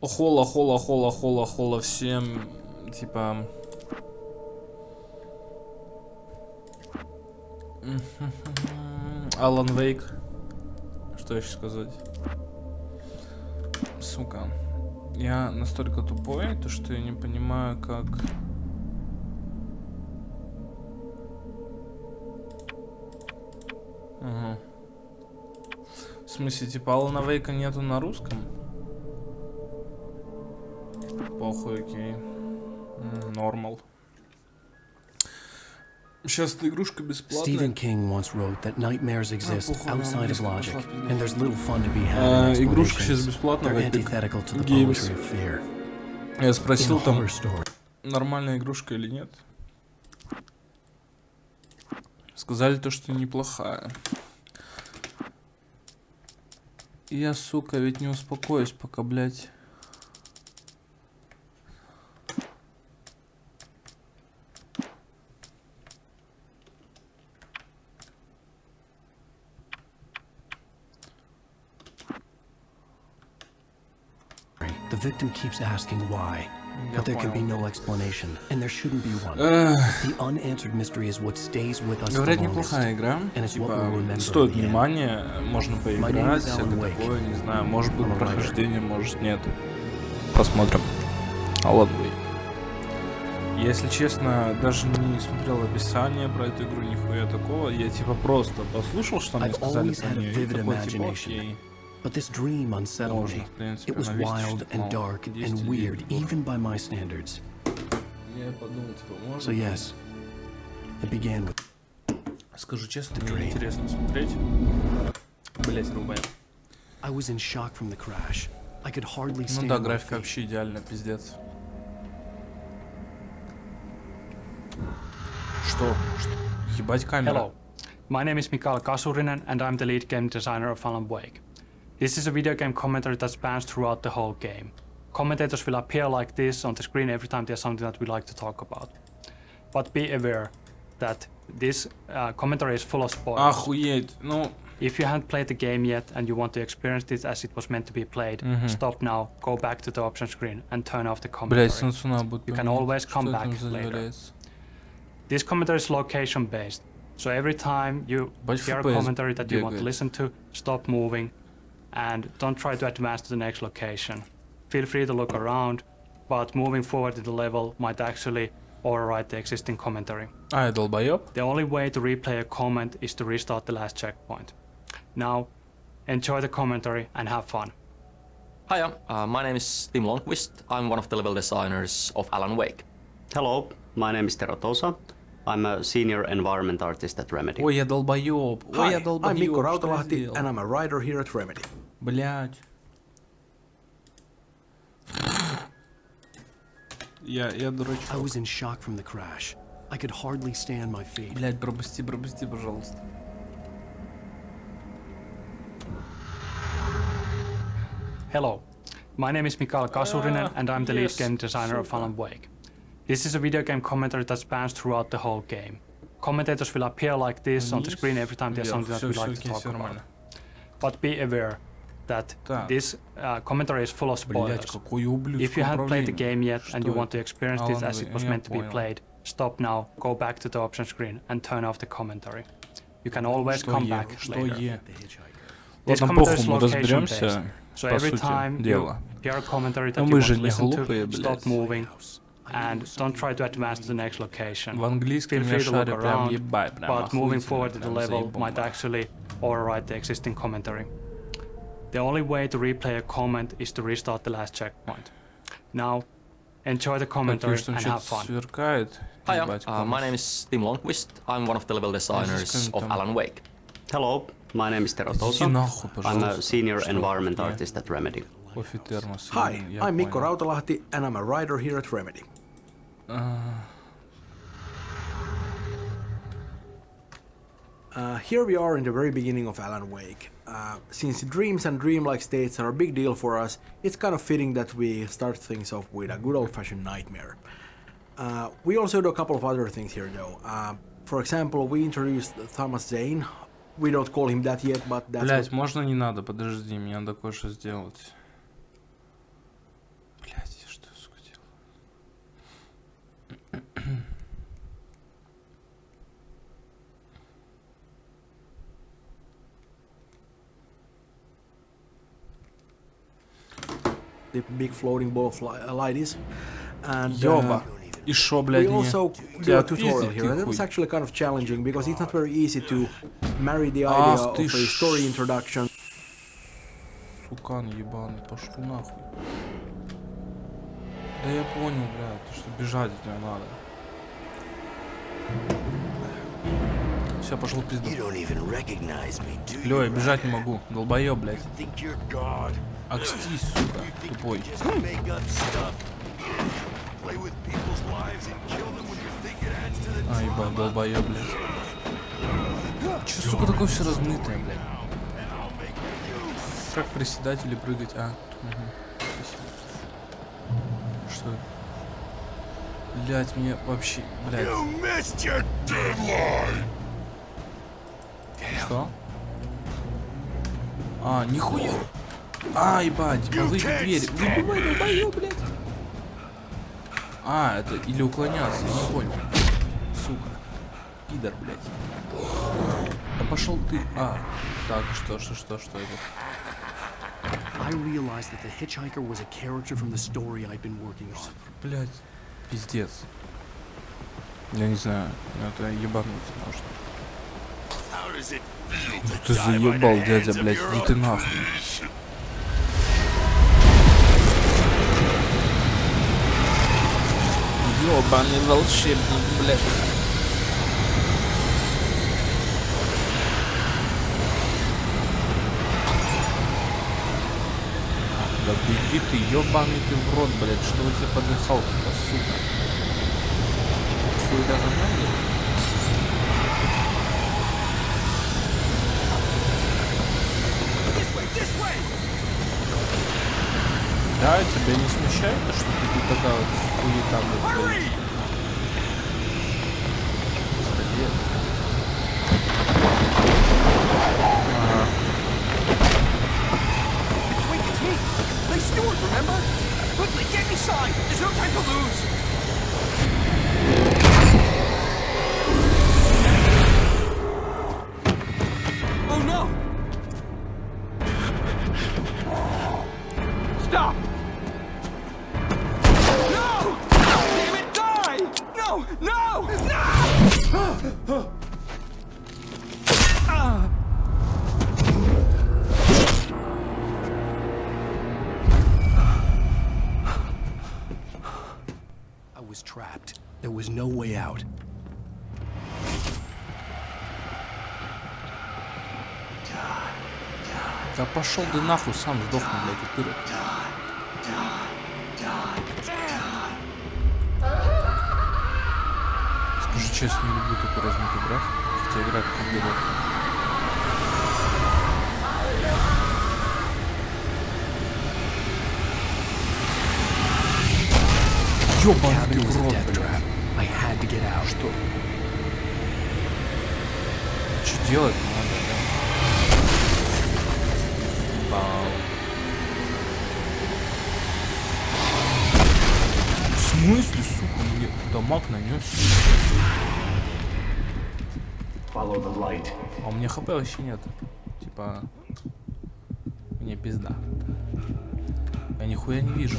Хола всем, типа... Алан Вейк. Что еще сказать? Сука. Я настолько тупой, то что я не понимаю, как... Ага. В смысле, типа Алана Вейка нету на русском? Похуй, окей. Нормал. Сейчас эта игрушка бесплатная. Stephen King once wrote that nightmares exist outside of logic, and there's little fun to be had in игрушка сейчас explanations. бесплатная. They're antithetical to the poetry of fear. Я спросил там, нормальная игрушка или нет. Сказали то, что неплохая. И я, сука, ведь не успокоюсь, пока, блядь... The victim keeps asking why, but there can be no explanation, and there shouldn't be one. The unanswered mystery is what stays with us the Говорят, longest, неплохая игра. and it's what we'll remember Стоит in the end. внимания, можно поиграть, всякое такое, не знаю, может быть прохождение, может нет. Посмотрим. Alan Wake. Я, если честно, даже не смотрел описание про эту игру, нихуя такого. Я типа просто послушал, что мне сказали про нее, и такой типа окей. But this dream unsettled me. It was wild and dark and weird, even by my standards. So yes, it began with... Скажу честно, мне интересно смотреть. Блять, рубай. I was in shock from the crash. I could hardly stand. Ну да, графика вообще идеальная, пиздец. Что? Ебать камера. Hello, my name is Mikael Kasurinen and I'm the lead game designer of Alan Wake. This is a video game commentary that spans throughout the whole game. Commentators will appear like this on the screen every time there's something that we like to talk about. But be aware that this commentary is full of spoilers. Охуеть, ну... If you haven't played the game yet and you want to experience it as it was meant to be played, stop now, go back to the option screen and turn off the commentary. You can always come back later. This commentary is location based, so every time you hear a commentary that you want to listen to, stop moving and don't try to advance to the next location. Feel free to look around, but moving forward in the level might actually override the existing commentary. Я долбоёб. The only way to replay a comment is to restart the last checkpoint. Now, enjoy the commentary and have fun. Hiya, my name is Tim Longqvist. I'm one of the level designers of Alan Wake. Hello, my name is Tero Tosa. I'm a senior environment artist at Remedy. Ой, я долбоёб. Ой, я долбоёб. I'm Mikko Rautalahti and I'm a writer here at Remedy. Блядь. Я дурачок. I was in shock from the crash. I could hardly stand my feet. Блядь, пропусти, пожалуйста. Hello, my name is Mikael Kasurinen and I'm the lead game designer of Alan Wake. This is a video game commentary that spans throughout the whole game. Commentators will appear like this on the screen every time there's something that we like to talk about. But be aware that this commentary is full of spoilers. If you haven't played the game yet and you want to experience this as it was meant to be played, stop now, go back to the option screen and turn off the commentary. You can always come back later. This commentary is location based, so every time you hear a commentary that you want to listen to, stop moving and don't try to advance to the next location. Feel free to look around, but moving forward in the level might actually override the existing commentary. The only way to replay a comment is to restart the last checkpoint. Now, enjoy the commentary and have fun. Hiya, my name is Tim Longqvist. I'm one of the level designers of Alan Wake. Hello, my name is Tero Tosa. I'm a senior environment artist at Remedy. Hi, I'm Mikko Rautalahti and I'm a writer here at Remedy. Here we are in the very beginning of Alan Wake. Since dreams and dreamlike states are a big deal for us, it's kind of fitting that we start things off with a good old-fashioned nightmare. We also do a couple of other things here though. For example, we introduced Thomas Zane. We don't call him that yet, but that's... Блять, можно не надо, подожди, мне надо кое-что сделать. the big floating ball of light is. And Ёба. И шо, блядь, we мне? also do a tutorial here, and it was actually kind of challenging because it's not very easy to marry the idea of a story introduction. Сукан ебаный, пошел нахуй. Да я понял, блядь, что бежать от него надо. Все, пошел в пизду. Лёя, бежать не могу. Долбоёб, блядь. Акстись, сука, тупой. А, ебать, долбоёб, блядь. Чё, сука, такое все размытое, блядь? Как приседать или прыгать? А, угу. Что это? Блядь, мне вообще, блядь. Что? А, нихуя. А, ебать, типа выбить дверь. Выбивай, долбоёб, блядь. А, это или уклоняться, я не понял. Сука. Пидор, блядь. Да пошел ты. А, так, что это? I realized that the hitchhiker was a character from the story I'd been working on. Блядь, пиздец. Я не знаю, это ебануться можно. Ну ты заебал, дядя, блядь, иди ты нахуй. Ёбаный волшебник, блядь. Да беги ты, ёбаный ты в рот, блядь, что у тебя подыхалка-то, сука. Хуйда за мной? Да, тебя не смущает то, что ты тут такая вот хуета, блядь, творишь? Пистолет. Ага. Hey, Stewart, remember? Quickly, get inside! There's no time to lose! Oh no! Stop! No! Damn it, die! No! No! No! Was trapped. There was no way out. Да пошел ты нахуй, сам сдохни, блядь, упырок. Скажи честно, не люблю такой размытый график, хотя игра как бы. Ёбаный ты в рот, блядь. Что? Что делать надо, да? Бау. В смысле, сука, мне дамаг нанес? А у меня хп вообще нет. Типа, мне пизда. Я нихуя не вижу.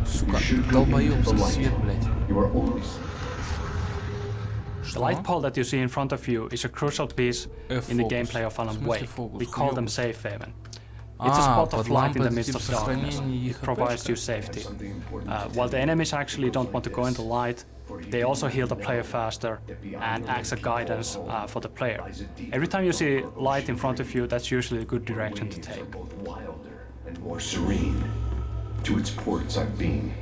Сука, долбоёб, свет, блядь. The light pole that you see in front of you is a crucial piece in the gameplay of Alan Wake. We call them safe haven. It's a spot of light in the midst of darkness. It provides you safety. While the enemies actually don't want to go into light, they also heal the player faster and acts as guidance for the player. Every time you see light in front of you, that's usually a good direction to take. And more serene. To its ports I've been.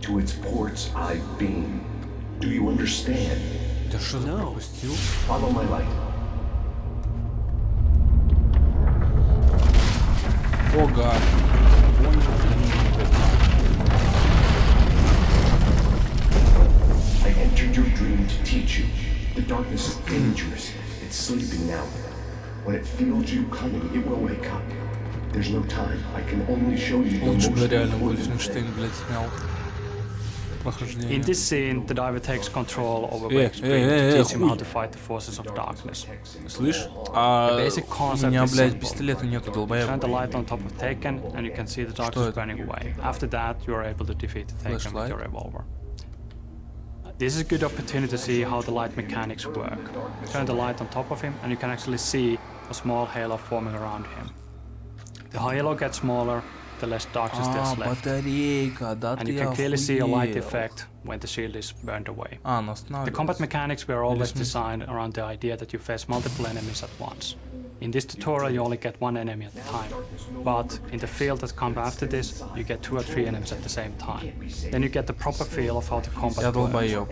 To its ports I've been. Do you understand? Да что ты пропустил? Follow my light. О, гад. I entered your dream to teach you. The darkness is dangerous. It's sleeping now. When it feels you coming, it will wake up. There's no time. I can only show you the most Лучше бы реально Wolfenstein, блядь, снял. In this scene, the diver takes control over Wake's dream to teach him how to fight the forces of darkness. Слышь? The basic concept У меня, is блядь, simple. пистолета нету, долбоёб. Turn the light on top of Taken, and you can see the darkness burning away. After that, you are able to defeat the Taken with your revolver. This is a good opportunity to see how the light mechanics work. Turn the light on top of him, and you can actually see a small halo forming around him. The halo gets smaller, the less darkness there's left. Батарейка, да And ты you can clearly see a light охуел. effect when the shield is burned away. Останавливается. The combat mechanics were always designed around the idea that you face multiple enemies at once. In this tutorial you only get one enemy at a time, but in the field that comes after this, you get 2 or 3 enemies at the same time. Then you get the proper feel of how the combat Я works. долбоёб.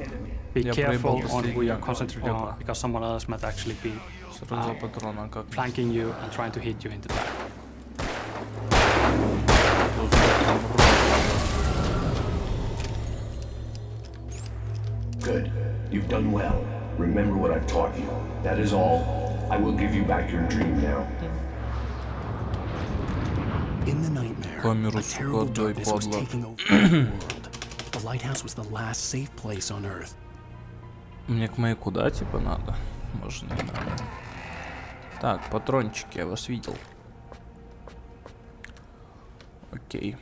Be Я careful проебал on who последнюю. you're concentrating on, Опа. because someone else might actually be Сразу патрона как. flanking you and trying to hit you in the back. Good. You've done well. Remember what I've taught you. That is all. I will give you back your dream now. In the nightmare, Камеру, a сука, terrible отдай, darkness was падла. taking over the world. The lighthouse was the last safe place on Earth. Мне к маяку, да, типа надо? Может, не надо. Так, патрончики, я вас видел. Окей.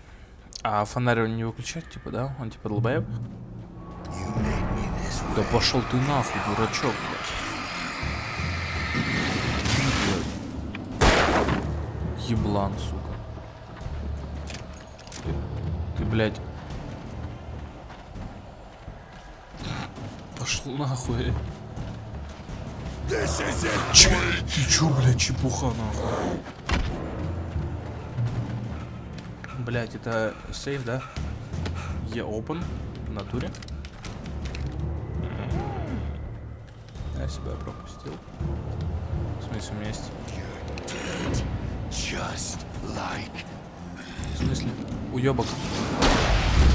А фонарь он не выключает, типа, да? Он типа долбоеб? Да пошел ты нахуй, дурачок, блядь. Еблан, сука. Ты, блядь. Пошел нахуй. Ты чё, блядь, чепуха нахуй? Блядь, это сейф, да? Я open в натуре. Я себя пропустил. В смысле, у меня есть? В смысле? Уёбок.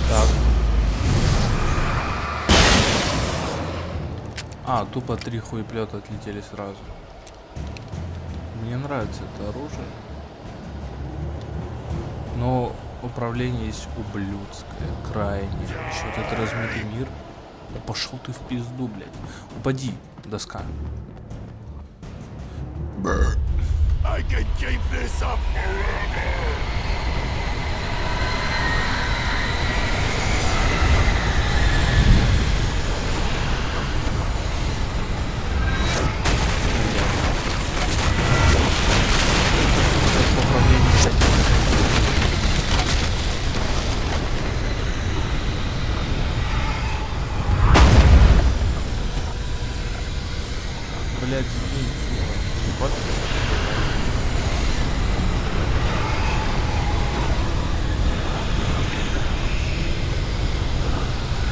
Так. А, тупо 3 хуеплёта отлетели сразу. Мне нравится это оружие. Но управление есть ублюдское, крайне. Что-то это размытый мир. Да пошел ты в пизду, блядь. Упади, доска. I can keep this up forever. Блядь, сгинь, сука. Вот.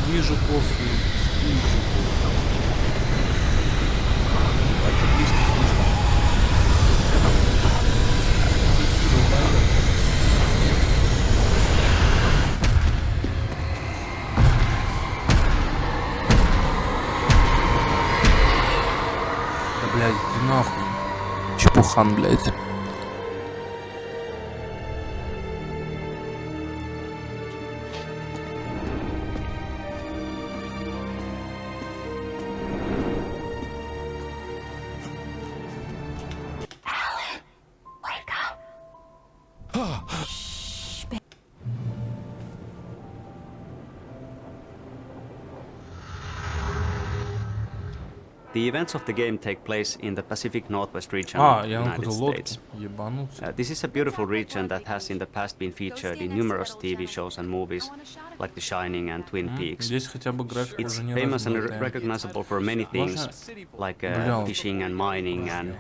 Ниже кофе, спичку. Это близко слышно. Да, блядь, иди нахуй. Чепухан, блядь. The events of the game take place in the Pacific Northwest region А, of the я на United какую-то лодку. States. Ебануться. This is a beautiful region that has in the past been featured in numerous TV shows and movies, like The Shining and Twin Peaks. Здесь хотя бы график It's уже не famous and размытый. recognizable for many things, like Бля, fishing and mining and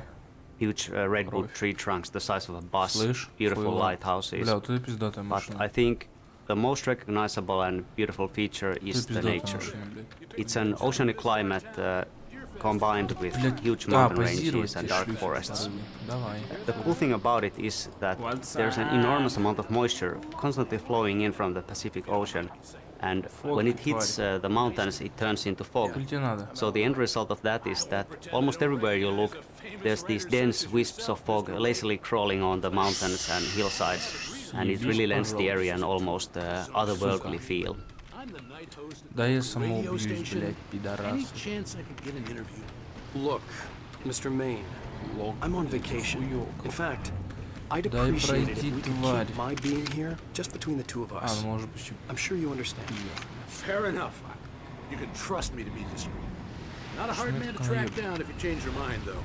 huge redwood Кровь. tree trunks the size of a bus, Слышь, beautiful хуйло. lighthouses. Бля, вот это пиздатая But машина. I think the most recognizable and beautiful feature is Это the пиздатая nature. машина, блядь. It's an oceanic climate combined with Блядь, huge да, mountain позировать ranges and тебе, dark шлюхи forests. вторые. Давай. The cool thing about it is that there's an enormous amount of moisture constantly flowing in from the Pacific Ocean, and when it hits the mountains, it turns into fog. Хуй тебе надо. So the end result of that is that almost everywhere you look, there's these dense wisps of fog lazily crawling on the mountains and hillsides, and it really lends the area an almost otherworldly feel. Да я самоубьюсь, блядь, Any пидорасы. chance I could get an interview? Look, Mr. Main, I'm on vacation. In fact, I'd Дай appreciate it if пройти, we could тварь. keep my being here just between the two of А, us. ну может быть, I'm sure you understand. Fair enough. You can trust me to be discreet. Not a hard man to track down if you change your mind, though.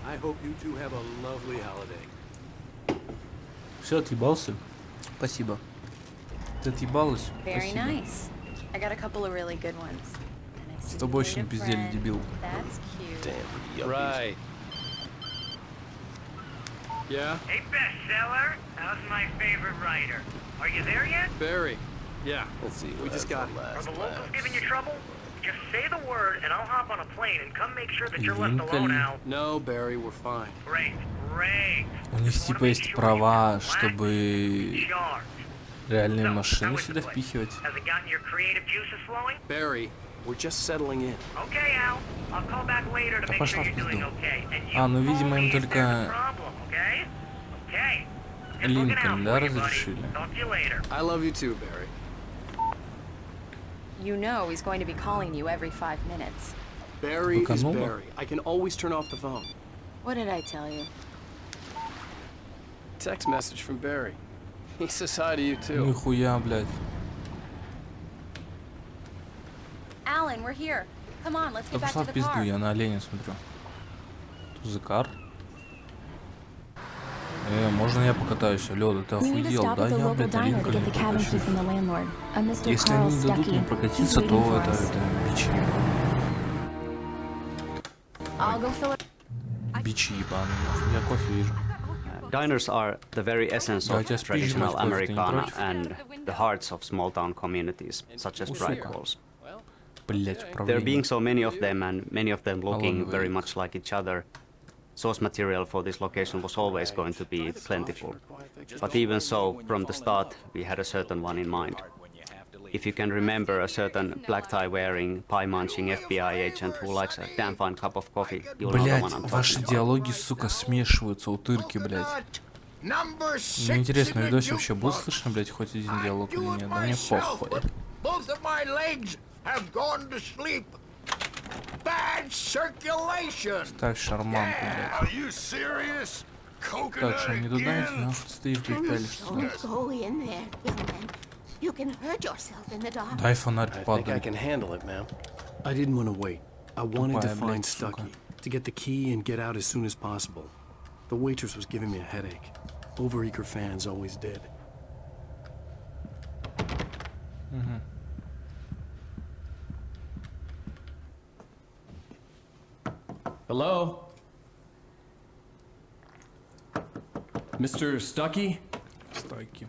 I hope you two have a lovely holiday. все, отъебался? Спасибо. Ты отъебалась? Very Спасибо. nice. I got a couple of really good ones. And I see С тобой you очень made a пиздели, friend. дебил. That's cute. Right. Yeah, Hey, bestseller. How's my favorite writer? Are you there yet? Barry. Yeah. Let's see. We just got Are the locals giving you trouble? Just say the word, and I'll hop on a plane and come make sure that you're left alone, Al. No, Barry, we're fine. Great, great. У них Just wanna типа make есть sure права, you're чтобы charged. реальные So, машины how is сюда the place? впихивать. Has it gotten your creative juices flowing? Barry, we're just settling in. Okay, Al. I'll call back later to Да make пошла sure в you're doing пизду. okay. And you А, ну, видимо, call им me if there's a только problem, okay? Okay. Just looking Линкольн, out да, for you, buddy. разрешили? Talk to you later. I love you too, Barry. You know he's going to be calling you every 5 minutes. Barry is Быканула? Barry. I can always turn off the phone. What did I tell you? Text message from Barry. He says hi to you too. Нихуя, блядь. Alan, we're here. Come on, let's Да get back пошла to в the пизду, car. я на оленя смотрю. Тузыкар. Можно я покатаюсь? Алло, да ты We need to охуел? stop Да at the я, local блядь, на diner to Линкольне get the cabin key прокачусь. from the landlord. A Mr. Если Carl они не дадут мне Stuckey. He's прокатиться, waiting то for это us. бичи ебаные. I'll go fill it. Бичи ебаные, нахуй. Я кофе вижу. Diners are the very essence Да, у of тебя спичь, traditional мать, кофе, ты не Americana против? and the hearts of small-town communities, such as brick walls. Блять, There being управление. so many of them and many of them looking Alan very Wake. much like each other, source material for this location was always going to be plentiful. But even so, from the start, we had a certain one in mind. If you can remember a certain black tie wearing, pie munching FBI agent who likes a damn fine cup of coffee, you'll know the one Блять, I'm ваши talking about. диалоги, сука, смешиваются, утырки, блять. Мне интересно, в видосе вообще будет слышно, блять, хоть один диалог или нет? Да мне похуй. Both of my legs have gone to sleep. Bad circulation. Так, шарманку, блядь. Are you serious? Так, что не туда идти, нахуй ты стоишь, блядь, пялишься сюда. Don't go in there, young man. You can hurt yourself in the dark. Дай фонарь, I think I падай. can handle it, ma'am. I didn't want to wait. I wanted to Тупая, find блядь, сука. Stuckey, to get the key and get out as soon as possible. The waitress was giving me a headache. Overeager fans always did. Hello? Mr. Stuckey? Стойки.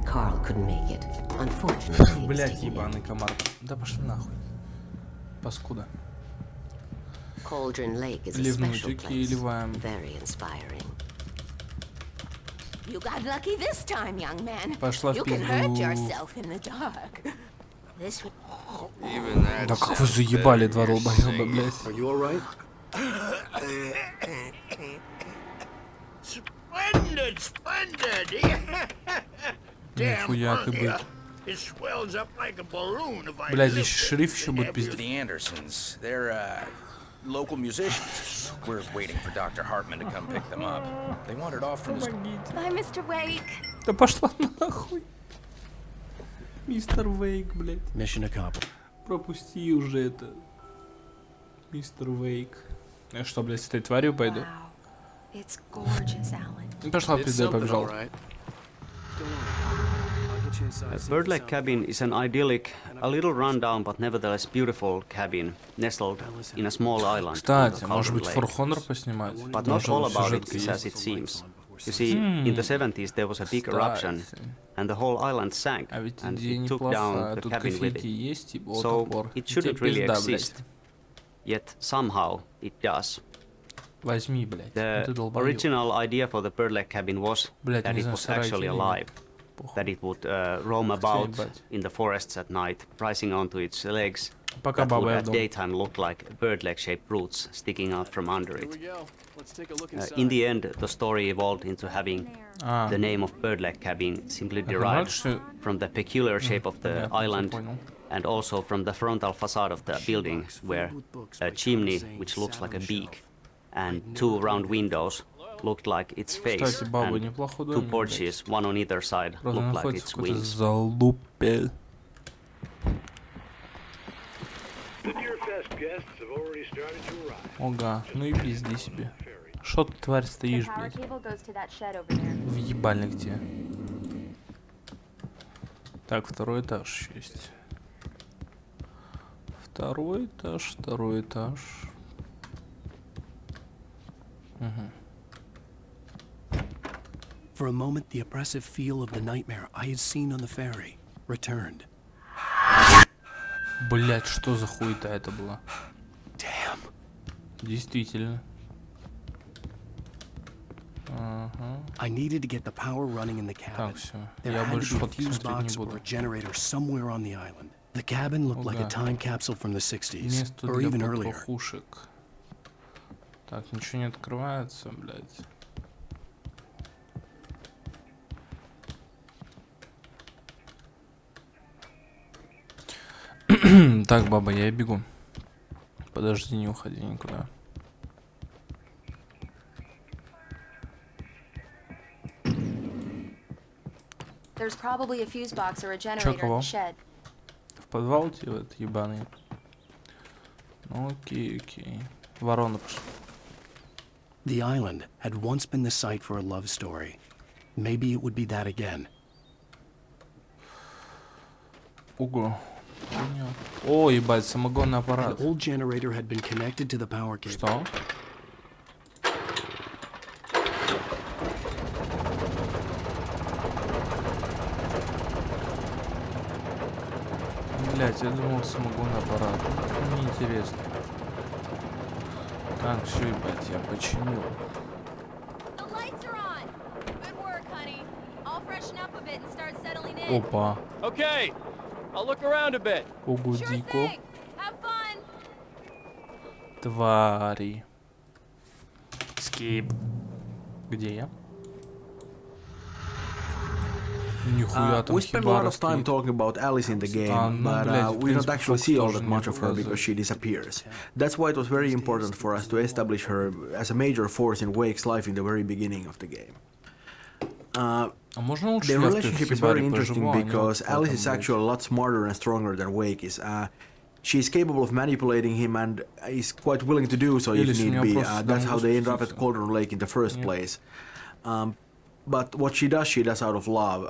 Carl couldn't make it. Unfortunately, he was Блять, taken ill. ебаный комар. Да пошли нахуй. Паскуда. Cauldron Lake is a Ливнуть, special окей, place. ливаем. Very inspiring. You got lucky this time, young man. Пошла в You can hurt пизду. yourself in the dark. This would... Да как вы заебали, два долбоеба, блять. Are you alright? Splendid, splendid. Нихуя ты, блядь. It swells up like a balloon if I Блять, здесь lift it. шериф еще будет пиздить. The Andersons. They're, local musicians. We're waiting for Dr. Hartman to come pick them up. They wandered off from his... Bye, Mr. Wake. Да пошла нахуй. Мистер Вейк, блять. Mission accomplished. Пропусти уже это. Мистер Вейк. Я что, блядь, с этой тварью пойду? Wow. It's gorgeous, Alan. Ну пошла в It's пизду, я something, побежал. all right. Don't worry. I'll get you inside. A See if Bird the Lake sound- cabin is an idyllic, a little rundown but nevertheless beautiful cabin nestled in a small island. Кстати, called может быть, Lake. For Honor поснимать? But Там not же all about it сюжетка is as есть. it seems. You see, in the 70s there was a big eruption, Кстати. and the whole island sank, А ведь and идея it took неплохая. down the Тут cabin with кофейки it. есть, типа, вот So топор. it Тебе shouldn't really пизда, блядь. exist. Yet somehow it does. Возьми, блядь. The Ты долбоёб. original idea for the Bird Lake cabin was Блядь, that не it знаю, was сарай actually или нет. alive, that it would roam about ебать. in the forests at night, rising onto its legs, Пока that would баба я в at дом. daytime look like bird leg-shaped roots sticking out from under Here it. we go. Let's In the end, the story evolved into having the name of Birdleg Cabin simply derived from the peculiar shape of the island and also from the frontal facade of the building, where a chimney, which looks like a beak, and 2 round windows looked like its face, and 2 porches, one on either side, looked like its wings. Ога, ну и пизди себе. Шо ты, тварь, стоишь, блядь? Въебальник тебе. Так, второй этаж еще есть. Второй этаж. Угу. For a moment, the oppressive feel of the nightmare I had seen on the ferry returned. Блять, что за хуета это была? Damn. Действительно. Ага. I needed to get the power running in the cabin. Так, все. There Я had больше to be a фотки fuse смотреть box не or буду. a generator somewhere on the island. The cabin looked like a time capsule from the 60s, Место or для even earlier. потрохушек. Так, ничего не открывается, блядь. Так, баба, я бегу. Подожди, не уходи никуда. There's probably a fuse box or a generator in the shed. В подвал тебе, вот, ебаный. Ну, окей. Ворона пошла. The island had once been the site for a love story. Maybe it would be that again. Ого. О, ебать, самогонный аппарат. An old generator had been connected to the power cable. Что? Блять, я думал, самогонный аппарат. Неинтересно. Так, все, ебать, я починил. Опа. Okay, I'll look around a bit. Погоди-ка. Твари. Скип. Где я? We spent a lot of time talking about Alice in the game, but we don't actually see all that much of her because she disappears. That's why it was very important for us to establish her as a major force in Wake's life in the very beginning of the game. The relationship is very interesting because Alice is actually a lot smarter and stronger than Wake is. She's capable of manipulating him and is quite willing to do so if need be. That's how they ended up at Cauldron Lake in the first place. But what she does out of love.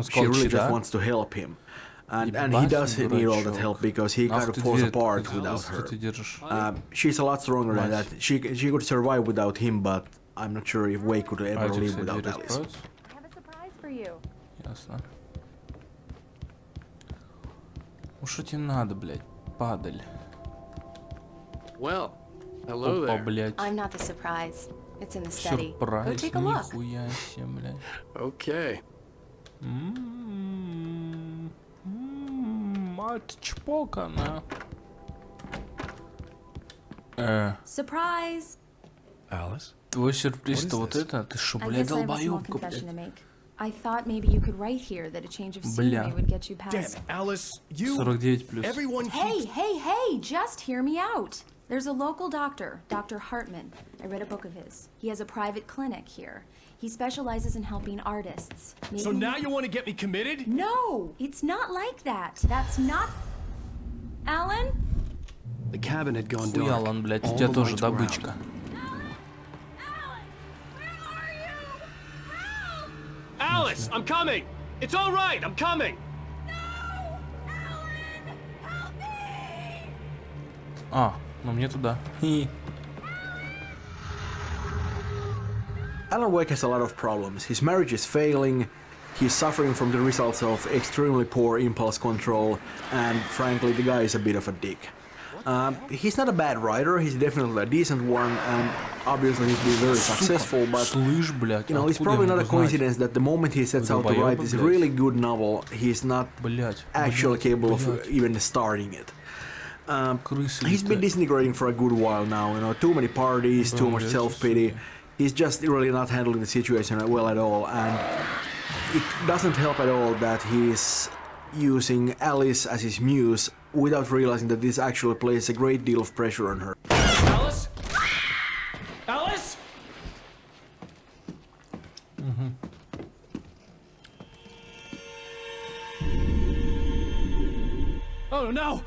She really just wants to help him. And he does need all that help because he kind of falls apart without her. She's a lot stronger than that. She could survive without him, but I'm not sure if Wake could ever live without Alice. I have a surprise for you. Ясно. Ну что тебе надо, блядь, падаль? Well, hello there. Блядь. I'm not the surprise. It's in the study. Go Сюрприз, take a look. нихуя себе, блядь. Okay. Мать чпокана. Surprise. Alice? Твой сюрприз-то вот это? Ты шо, блядь, долбоёбка, блядь? I thought maybe you could write here that a change of scenery would get you past. Damn, Alice, you... 49 плюс. Everyone Hey, just hear me out. There's a local doctor, Dr. Hartman. I read a book of his. He has a private clinic here. He specializes in helping artists. So now you want to get me committed? No, it's not like that. That's not... Alan? The cabin had gone dark. Алан, блядь, у тебя тоже добычка. Alice, I'm coming! It's all right, I'm coming! Ну мне туда. Alan Wake has a lot of problems. His marriage is failing, he's suffering from the results of extremely poor impulse control, and frankly, the guy is a bit of a dick. He's not a bad writer, he's definitely a decent one, and obviously he's been very successful, but you know, it's probably not a coincidence that the moment he sets out to write this really good novel, he's not actually capable of even starting it. He's been disintegrating for a good while now, you know, too many parties, too much self-pity. He's just really not handling the situation well at all, and it doesn't help at all that he's using Alice as his muse without realizing that this actually places a great deal of pressure on her. Alice? Alice? Oh no!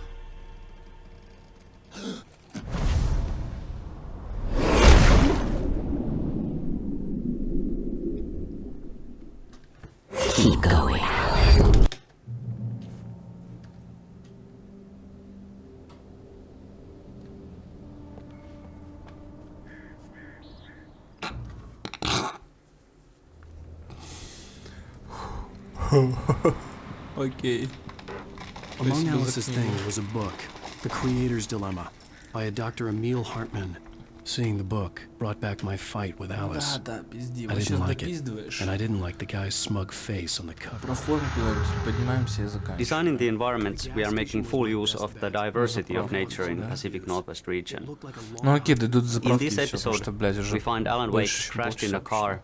Keep going. Окей. Among Alice's things was a book, The Creator's Dilemma, by a Dr. Emil Hartman. Seeing the book brought back my fight with Alice. Да, пизди. I Вот сейчас didn't like it, допиздываешь. and I didn't like the guy's smug face on the cover. Про формулу поднимаемся и заканчиваем. Designing the environments, we are making full use of the diversity of nature in the Pacific Northwest region. Ну окей, дойдут до In заправки и this всё, потому episode, что, блядь, уже we find Alan Wake больше, чем crashed in полчаса a car,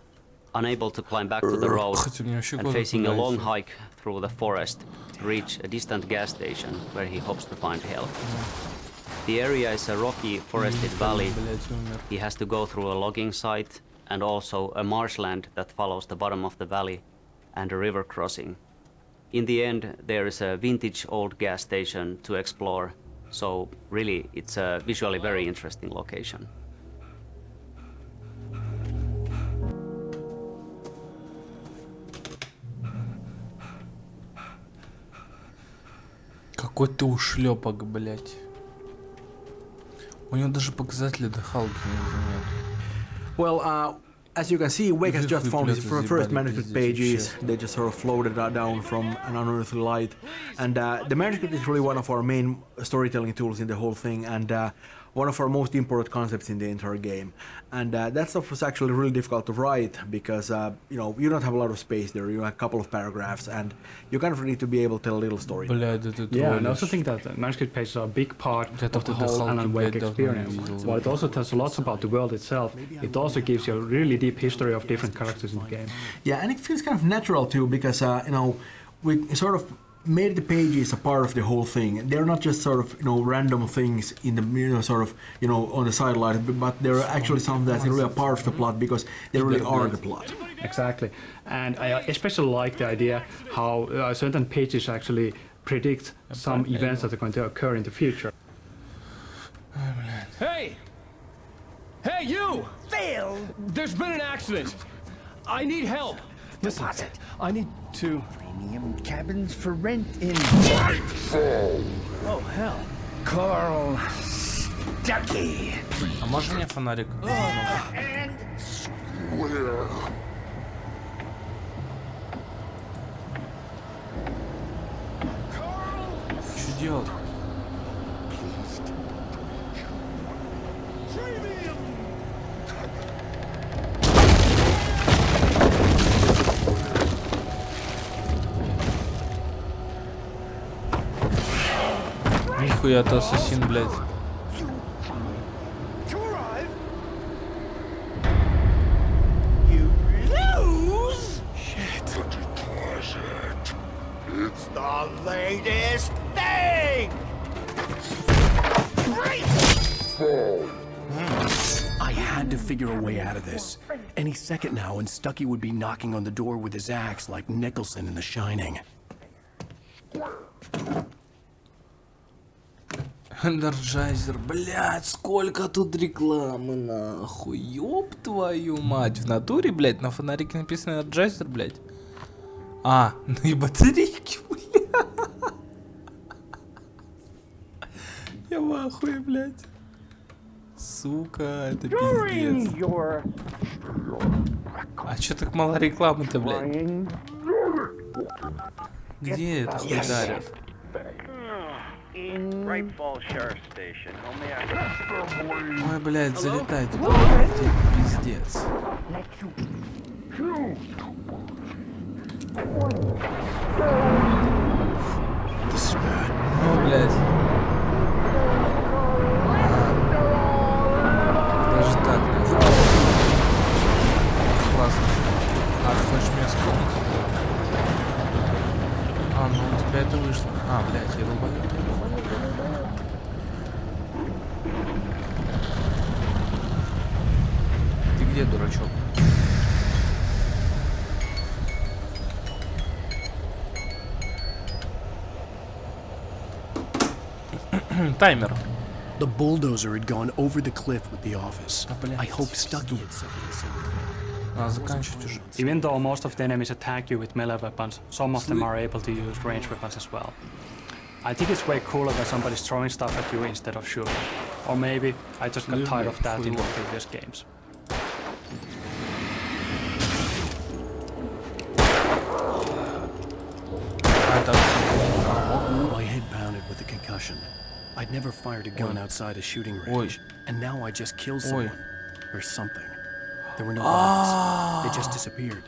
unable to climb back to the road, Хотя мне вообще and глаза facing a long пугаются. hike through the forest to reach a distant gas station where he hopes to find help. The area is a rocky, forested valley. Блядь, умер. He has to go through a logging site and also a marshland that follows the bottom of the valley and a river crossing. In the end, there is a vintage old gas station to explore, so really it's a visually very interesting location. Какой ты ушлепок, блядь. У него даже показатели дыхалки нет. Well, as you can see, Wake has just found his first manuscript pages. They just sort of floated down from an unearthly light. And the manuscript is really one of our main storytelling tools in the whole thing, and one of our most important concepts in the entire game. And that stuff was actually really difficult to write because, you know, you don't have a lot of space there. You have a couple of paragraphs, and you kind of need to be able to tell a little story. Yeah, and I also think that manuscript pages are a big part of the whole Alan Wake experience. While it also tells lots about the world itself, it also gives you a really deep history of different characters in the game. Yeah, and it feels kind of natural too because, you know, we sort of made the pages a part of the whole thing. They're not just sort of, you know, random things in the, you know, sort of, you know, on the sideline, but they're actually something that's really a part of the plot because they really are the plot. Exactly. And I especially like the idea how certain pages actually predict some events that are going to occur in the future. Hey! Hey, you! Phil! There's been an accident. I need help. Listen, I need to... Premium cabins for rent in... Oh, hell. Carl Stucky. А можно мне фонарик? And square. Что делать? Нихуя ты ассасин, блядь. You lose? Shit. It's the latest thing! I had to figure a way out of this. Any second now, and Stucky would be knocking on the door with his axe like Nicholson in The Shining. Энерджайзер, блядь, сколько тут рекламы, нахуй, ёб твою мать, в натуре, блядь, на фонарике написано Энерджайзер, блядь. А, ну и батарейки, блядь. Я в ахуе, блядь. Сука, это пиздец. А чё так мало рекламы-то, блядь? Где это хуярят? Ой, блядь, залетай туда, блядь, пиздец. Ну, блядь. тебя это вышло? А, блядь, я долбоёб. Ты где, дурачок? Таймер. The bulldozer had gone over the cliff with the office. I hope Stucky had suffered the same fate. Заканчивать уже. Even though most of the enemies attack you with melee weapons, some of them are able to use ranged weapons as well. I think it's way cooler when somebody's throwing stuff at you instead of shooting. Or maybe I just got tired of that in the previous games. My head pounded with a concussion. I'd never fired a gun outside a shooting range, and now I just killed someone. Or something. There were no bodies. They just disappeared.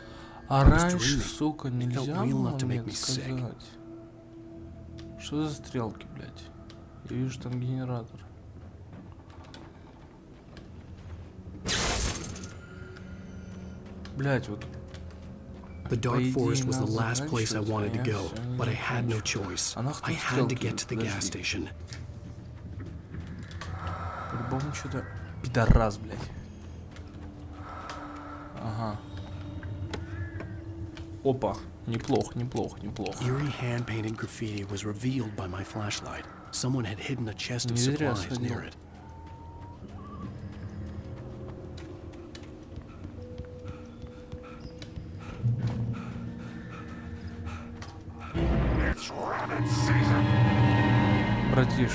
А I was раньше, dreaming. сука, It felt нельзя real было enough to мне make me это sick. сказать. Что за стрелки, блядь? Я вижу там генератор. Блядь, вот. The dark forest was the last place I wanted to go, but I had no choice. I had to get to the gas station. По-любому что-то... Пидорас, блядь. Ага. Опа. Неплохо, неплохо, неплохо. Eerie hand-painted graffiti was revealed by my flashlight. Someone had hidden a chest of supplies near it. Братиш.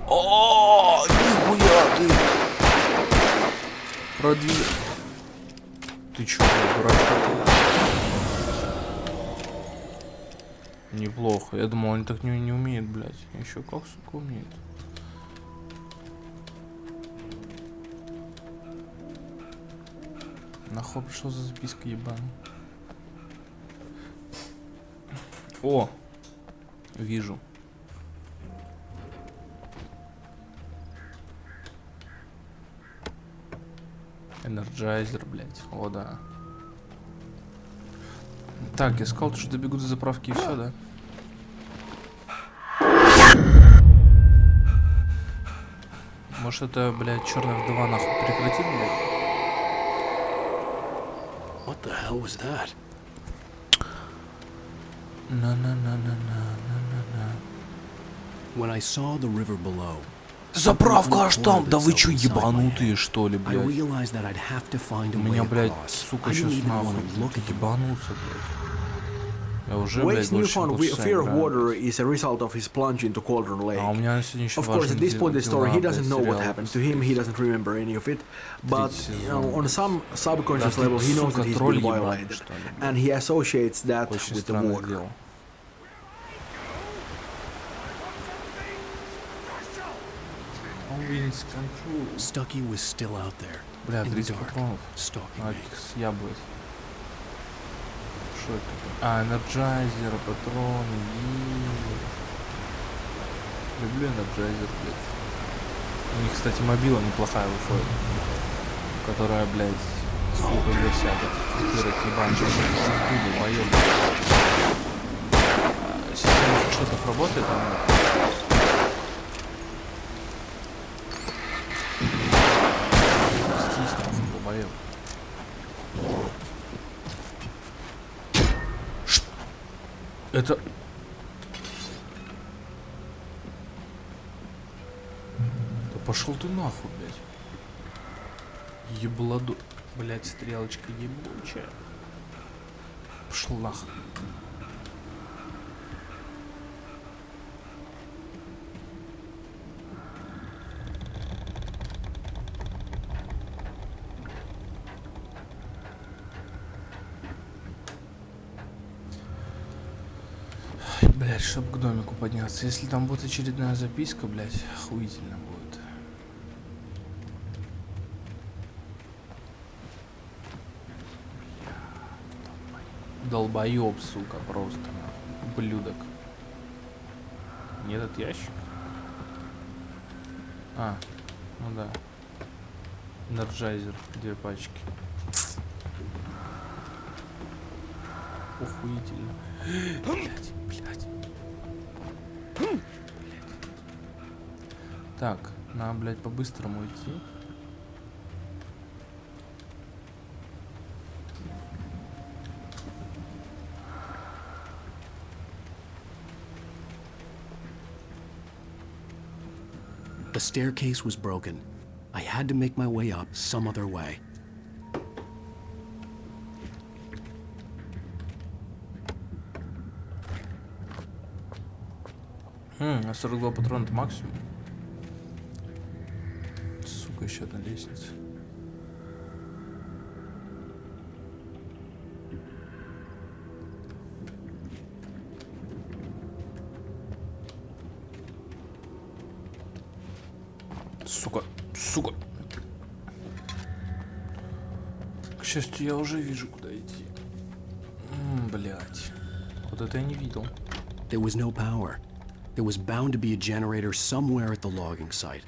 О, нихуя ты! Продвиг. Ты чё, дурачок? Неплохо. Я думал, он так не умеет, блядь. Еще как, сука, умеет. Нахуй пришел за запиской ебаный. О! Вижу. Энерджайзер, блядь. О, да. Так, я сказал, что добегу до заправки и все, да? Может это, блядь, черная вдова нахуй прекратит, блядь? What the hell was that? When I saw the river below, заправка аж там! Да вы чё, ебанутые, что ли, блядь? I realized that I'd have to find a У way меня, блядь, across. сука, I сейчас didn't even нахуй want to look at the ебануться, блядь. Я уже, Wake's блядь, больше newfound полчаса fear of играю. water is a result of his plunge into Cauldron Lake. А у меня сегодня еще Of course, at важные this point in the story, he doesn't know what сериал. happened to him. He doesn't remember any of it. But you know, on some subconscious Да level, ты, he knows сука, that he's тролль been ебаный, violated, что ли, блядь. and he associates that Очень with the странное water. дело. Stucky was still out there. Бля, in the 30 dark, патронов. stalking А, me. с яблок. Что это такое? А, энерджайзер, патроны. Люблю энерджайзер, блядь. У них, кстати, мобила неплохая выходит. Которая, блядь, сколько версий от дырок ебанчик. Жду, моё, система что-то работает, а это... Да пошел ты нахуй, блядь. Ебладу... Блядь, стрелочка ебучая. Пошел нахуй. Блядь, чтоб к домику подняться. Если там будет очередная записка, блядь, охуительно будет. Долбоёб, сука, просто, нахуй. Ублюдок. Не этот ящик? А, ну да. Энерджайзер, 2 пачки. охуительно. Блять. Так, надо, блядь, по-быстрому идти. The staircase was broken. I had to make my way up some other way. А 42 патрона максимум. Сука, еще одна лестница. Сука. К счастью, я уже вижу, куда идти. Блять. Вот это я не видел. There was no power. There was bound to be a generator somewhere at the logging site.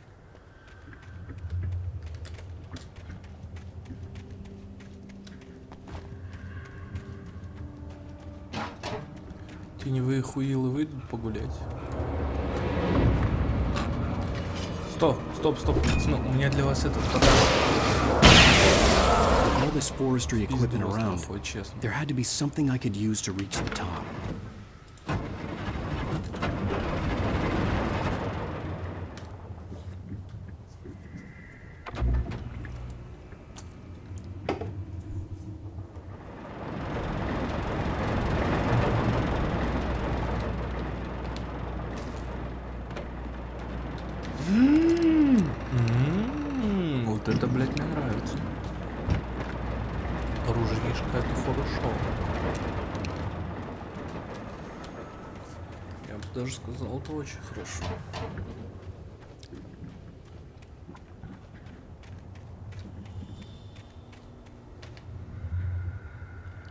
Теневые хуилы выйдут погулять. Стоп. Пацаны, у меня для вас этот подарок. With all this forestry equipment around, there had to be something I could use to reach the top. Вот это, блядь, мне нравится. Оружейшка, это хорошо. Я бы даже сказал, это очень хорошо.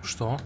Что?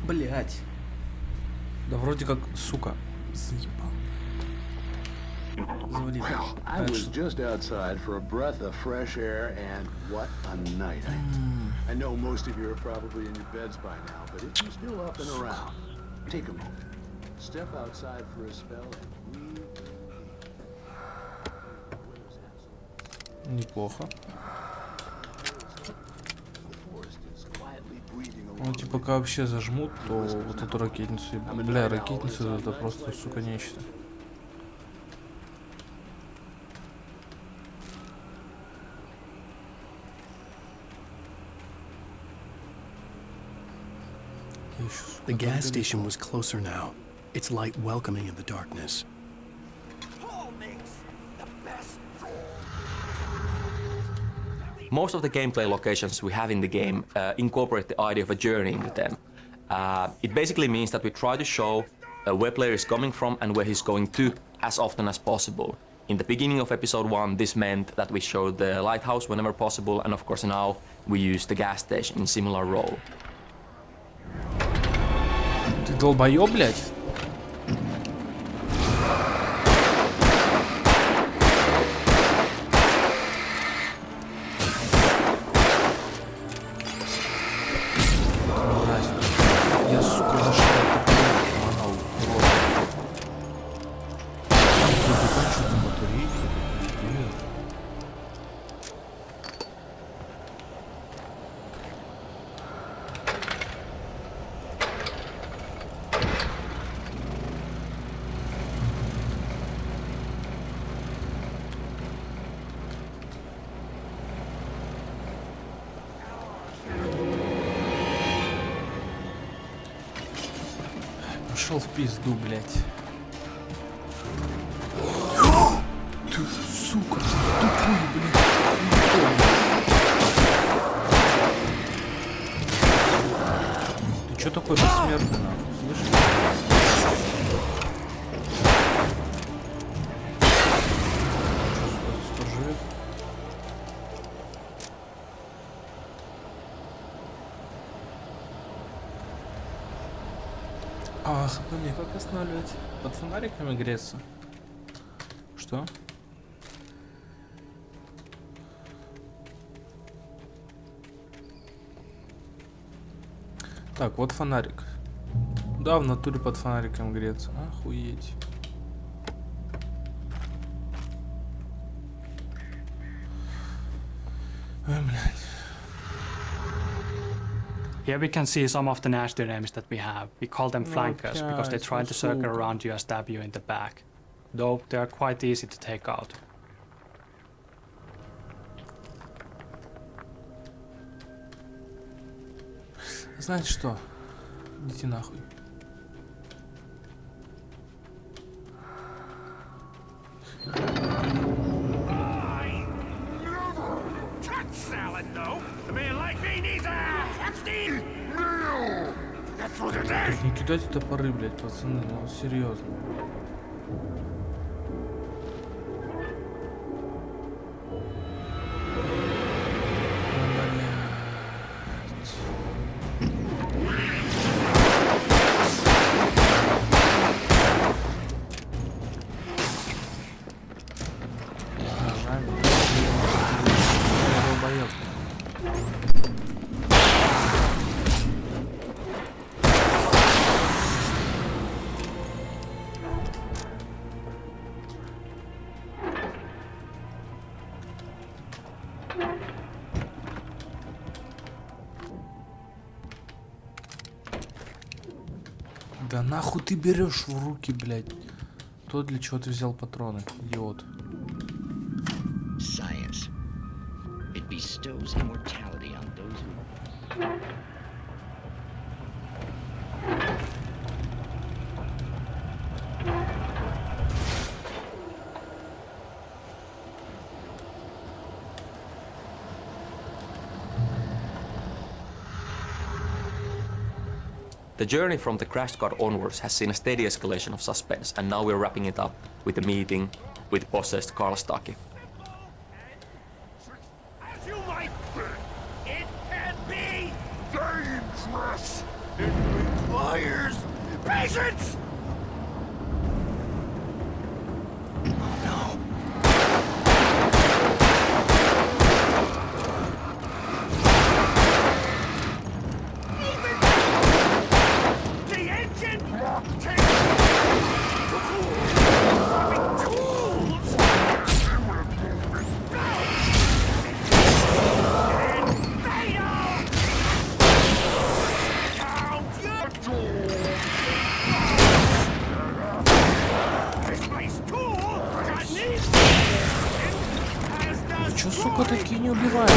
Блять. Да вроде как, сука, заебал. Well, I was just outside for a breath of fresh air, and what a night. I know most of you are probably in your beds by now, but if you're still up and around, take a moment. Step outside for a spell and breathe. Неплохо. Ну, типа, пока вообще зажмут, то вот эту ракетницу... Бля, ракетница это просто, сука, нечто. The gas station was closer now, its light welcoming in the darkness. Most of the gameplay locations we have in the game incorporate the idea of a journey into them. It basically means that we try to show where player is coming from and where he's going to as often as possible. In the beginning of episode 1, this meant that we showed the lighthouse whenever possible, and of course now we use the gas station in similar role. Ты долбоёб, блядь? Я, сука, нашел манал. Заканчиваются батарейки. Нет. Пошел в пизду, блядь. Ты, сука, тупой, блядь. Ты чё такой бессмертный, нахуй, слышишь? Что живет? Ах, мне как останавливать? Под фонариками греться? Что? Так, вот фонарик. Да, в натуре под фонариком греться. Охуеть. Ой, блядь. Here we can see some of the nasty names that we have. We call them flankers because they try to circle around you and stab you in the back. Though they are quite easy to take out. Знаете что? Идите нахуй. Так не кидайте топоры, блядь, пацаны, ну серьезно. Да нахуй ты берешь в руки, блядь? То, для чего ты взял патроны, идиот. Science. It bestows immortality on those who... The journey from the crash cart onwards has seen a steady escalation of suspense, and now we're wrapping it up with a meeting with possessed Carl Stucky. As you might think, it can be dangerous. It requires patience. Чё, сука, такие не убивают?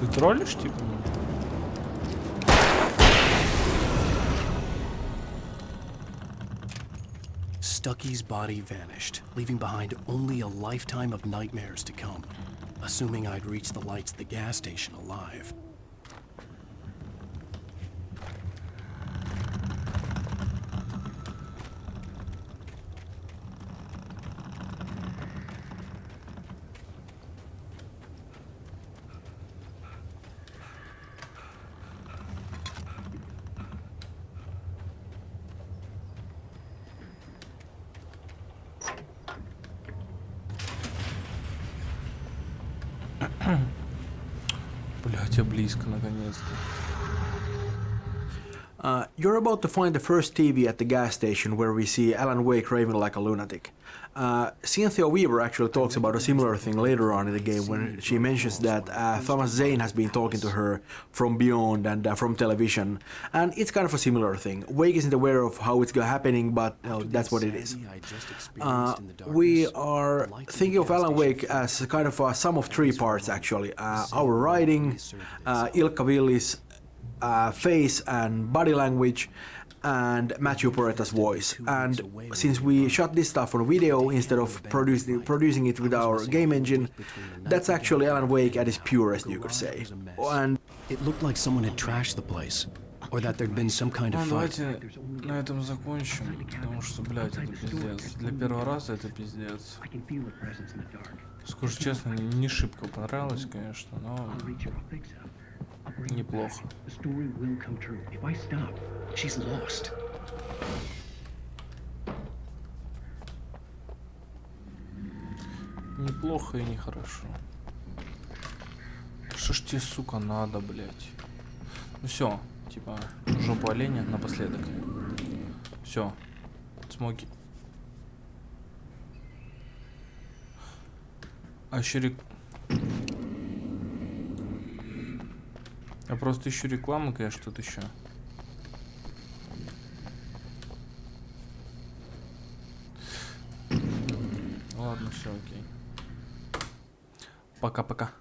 Ты троллишь, типа? Stucky's body vanished, leaving behind only a lifetime of nightmares to come, assuming I'd reach the lights at the gas station alive. Блять, я близко наконец-то. You're about to find the first TV at the gas station where we see Alan Wake raving like a lunatic. Cynthia Weaver actually talks about a similar thing later on in the game when she mentions that Thomas Zane has been talking to her from beyond and from television, and it's kind of a similar thing. Wake isn't aware of how it's happening, but that's what it is. We are thinking of Alan Wake as kind of a sum of three parts actually. Our writing, Ilkka Villi's face and body language, and Matthew Poretta's voice. And since we shot this stuff on video instead of producing it with our game engine, that's actually Alan Wake at his purest, you could say. And it looked like someone had trashed the place, or that there'd been some kind of fight. Давайте на этом закончим, потому что, блядь, это пиздец. Для первого раза это пиздец. Скажу честно, не шибко понравилось, конечно, но неплохо. Неплохо и нехорошо. Что ж тебе, сука, надо, блядь? Ну все, типа, жопу оленя напоследок. Все, смоки. А еще я просто ищу рекламу, конечно, что-то еще. Ладно, все, окей. Пока-пока.